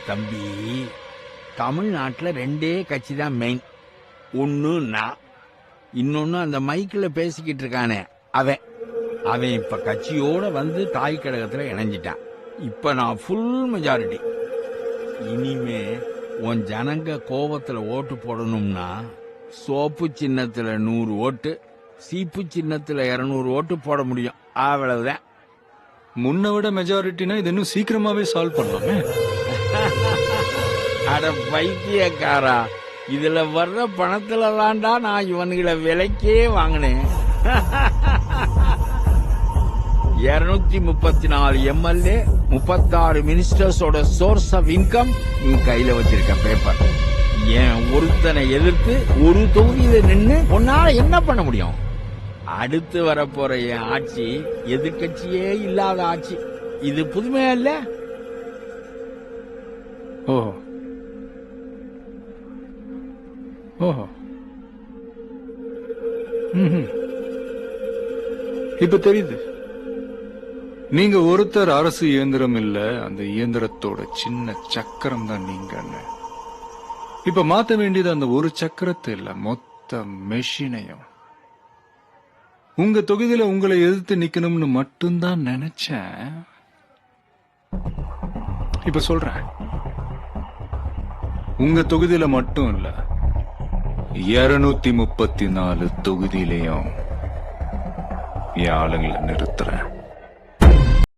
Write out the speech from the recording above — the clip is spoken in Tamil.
தம்பி, தமிழ்நாட்டுல 2 கட்சி தான் மெயின். ஒன்னு நான், இன்னொன்னு அந்த மைக்கில் பேசிக்கிட்டு இருக்கானே அவன் இப்ப கட்சியோட வந்து தாய் கழகத்துல இணைஞ்சிட்டான். இப்ப நான் ஃபுல் மெஜாரிட்டி. இனிமே உன் ஜனங்க கோபத்துல ஓட்டு போடணும்னா சோப்பு சின்னத்துல 100 ஓட்டு, சீப்பு சின்னத்துல 200 ஓட்டு போட முடியும். அவ்வளவுதான். முன்ன விட மெஜாரிட்டினா இது இன்னும் சீக்கிரமாவே சால்வ் பண்ணலாமே. அட பைத்தியக்காரா, இதுல வர்ற பணத்துல தான்டா நான் இவனுகளை விலைக்கே வாங்கினேன். 234 எம்எல்ஏ, 36 மினிஸ்டர்ஸோட சோர்ஸ் ஆஃப் இன்கம் நீ கையில வச்சிருக்க பேப்பர். ஏன் ஒருத்தனை எதிர்த்து ஒரு தொகுதியில நின்னு உன்னால என்ன பண்ண முடியும்? அடுத்து வரப்போற என் ஆட்சி எதிர்கட்சியே இல்லாத ஆட்சி. இது புதுமையா இல்ல? ஓஹோ ஓஹோ. இப்ப தெரியுது. நீங்க ஒருத்தர் அரசு இயந்திரம் இல்ல, அந்த இயந்திரத்தோட சின்ன சக்கரம் தான் நீங்க. இப்ப மாத்த வேண்டியது அந்த ஒரு சக்கரத்தை இல்ல, மொத்த மெஷினையும். உங்க தொகுதியில உங்களை எதிர்த்து நிக்கணும்னு மட்டும்தான் நினைச்சேன். இப்ப சொல்றேன், உங்க தொகுதியில மட்டும் இல்ல, 234 தொகுதியிலையும் என் ஆளுங்களை நிறுத்துறேன்.